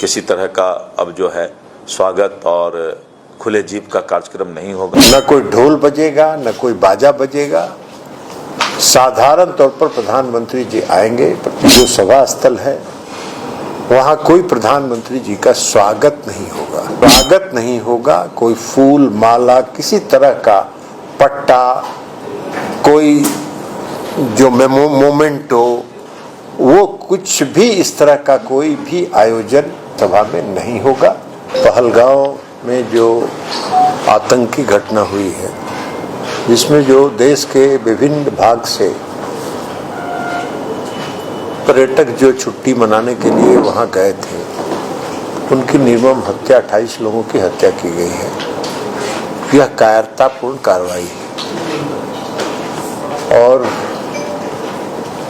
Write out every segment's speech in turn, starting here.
किसी तरह का अब जो है स्वागत और खुले जीप का कार्यक्रम नहीं होगा। न कोई ढोल बजेगा, न कोई बाजा बजेगा। साधारण तौर पर प्रधानमंत्री जी आएंगे। जो सभा स्थल है वहां कोई प्रधानमंत्री जी का स्वागत नहीं होगा। स्वागत नहीं होगा, कोई फूल माला, किसी तरह का पट्टा, कोई जो मोमेंटो, वो कुछ भी इस तरह का कोई भी आयोजन सभा में नहीं होगा। पहलगांव में जो आतंकी घटना हुई है, जिसमें जो देश के विभिन्न भाग से पर्यटक जो छुट्टी मनाने के लिए वहां गए थे, उनकी निर्मम हत्या, 28 लोगों की हत्या की गई है। यह कायरतापूर्ण कार्रवाई है और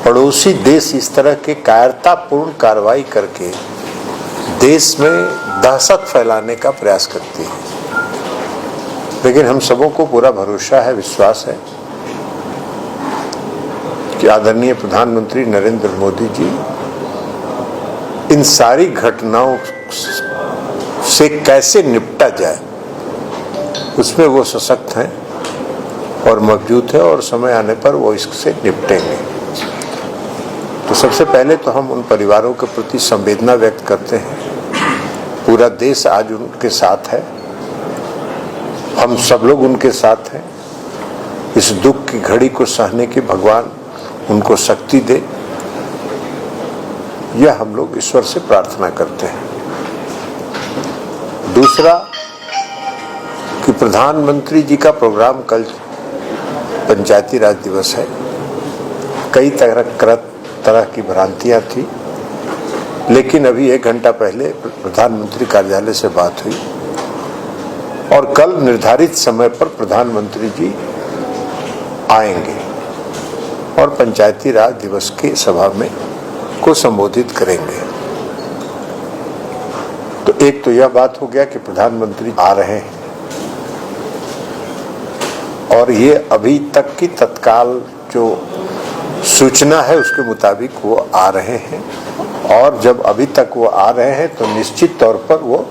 पड़ोसी देश इस तरह के कायरतापूर्ण कार्रवाई करके देश में दहशत फैलाने का प्रयास करती है। लेकिन हम सबों को पूरा भरोसा है, विश्वास है कि आदरणीय प्रधानमंत्री नरेंद्र मोदी जी इन सारी घटनाओं से कैसे निपटा जाए उसमें वो सशक्त हैं और मौजूद है, और समय आने पर वो इससे निपटेंगे। तो सबसे पहले तो हम उन परिवारों के प्रति संवेदना व्यक्त करते हैं। पूरा देश आज उनके साथ है, हम सब लोग उनके साथ हैं। इस दुख की घड़ी को सहने की भगवान उनको शक्ति दे, यह हम लोग ईश्वर से प्रार्थना करते हैं। दूसरा कि प्रधानमंत्री जी का प्रोग्राम कल पंचायती राज दिवस है। कई तरह की भ्रांतियां थी, लेकिन अभी 1 घंटा पहले प्रधानमंत्री कार्यालय से बात हुई और कल निर्धारित समय पर प्रधानमंत्री जी आएंगे और पंचायती राज दिवस की सभा में को संबोधित करेंगे। तो एक तो यह बात हो गया कि प्रधानमंत्री आ रहे हैं और ये अभी तक की तत्काल जो सूचना है उसके मुताबिक वो आ रहे हैं, और जब अभी तक वो आ रहे हैं तो निश्चित तौर पर वो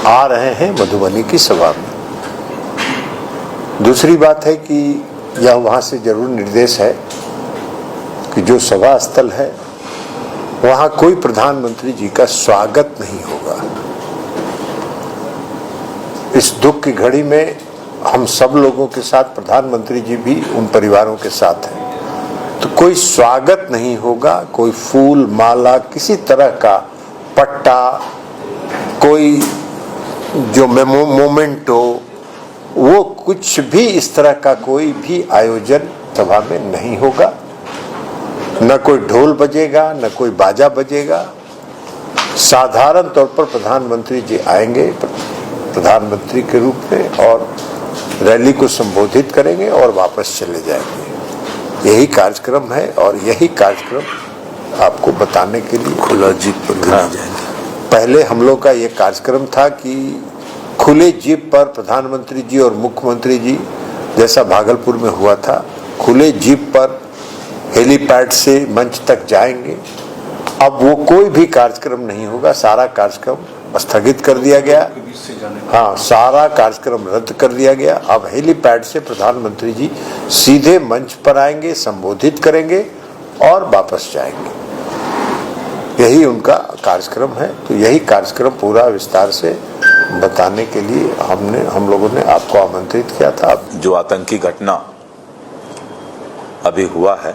आ रहे हैं मधुबनी की सभा में। दूसरी बात है कि यह वहां से जरूर निर्देश है कि जो सभा स्थल है वहां कोई प्रधानमंत्री जी का स्वागत नहीं होगा। इस दुख की घड़ी में हम सब लोगों के साथ, प्रधानमंत्री जी भी उन परिवारों के साथ हैं, तो कोई स्वागत नहीं होगा, कोई फूल माला, किसी तरह का पट्टा, कोई जो मोमेंटो, वो कुछ भी इस तरह का कोई भी आयोजन सभा में नहीं होगा। न कोई ढोल बजेगा, न कोई बाजा बजेगा। साधारण तौर पर प्रधानमंत्री जी आएंगे प्रधानमंत्री के रूप में और रैली को संबोधित करेंगे और वापस चले जाएंगे। यही कार्यक्रम है और यही कार्यक्रम आपको बताने के लिए खुला जीप पर दिया जाएगा। पहले हम लोग का ये कार्यक्रम था कि खुले जीप पर प्रधानमंत्री जी और मुख्यमंत्री जी, जैसा भागलपुर में हुआ था, खुले जीप पर हेलीपैड से मंच तक जाएंगे। अब वो कोई भी कार्यक्रम नहीं होगा, सारा कार्यक्रम स्थगित कर दिया गया। हाँ, सारा कार्यक्रम रद्द कर दिया गया। अब हेलीपैड से प्रधानमंत्री जी सीधे मंच पर आएंगे, संबोधित करेंगे और वापस जाएंगे। यही उनका कार्यक्रम है। तो यही कार्यक्रम पूरा विस्तार से बताने के लिए हम लोगों ने आपको आमंत्रित किया था। जो आतंकी घटना अभी हुआ है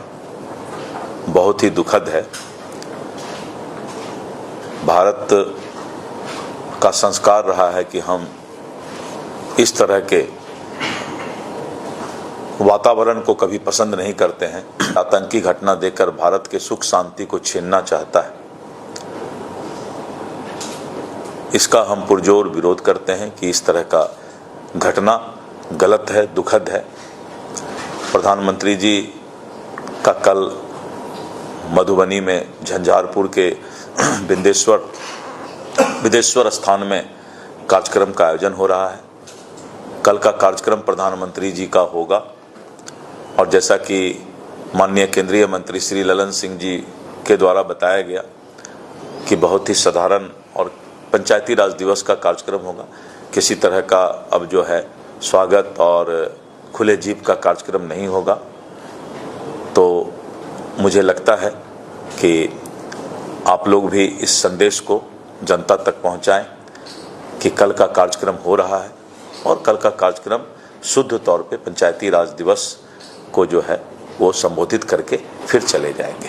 बहुत ही दुखद है। भारत का संस्कार रहा है कि हम इस तरह के वातावरण को कभी पसंद नहीं करते हैं। आतंकी घटना देखकर भारत के सुख शांति को छीनना चाहता है। इसका हम पुरजोर विरोध करते हैं कि इस तरह का घटना गलत है, दुखद है। प्रधानमंत्री जी का कल मधुबनी में झंझारपुर के विदेश्वर स्थान में कार्यक्रम का आयोजन हो रहा है। कल का कार्यक्रम प्रधानमंत्री जी का होगा और जैसा कि माननीय केंद्रीय मंत्री श्री ललन सिंह जी के द्वारा बताया गया कि बहुत ही साधारण और पंचायती राज दिवस का कार्यक्रम होगा। किसी तरह का अब जो है स्वागत और खुले जीप का कार्यक्रम नहीं होगा। तो मुझे लगता है कि आप लोग भी इस संदेश को जनता तक पहुंचाएं कि कल का कार्यक्रम हो रहा है और कल का कार्यक्रम शुद्ध तौर पे पंचायती राज दिवस को जो है वो संबोधित करके फिर चले जाएंगे।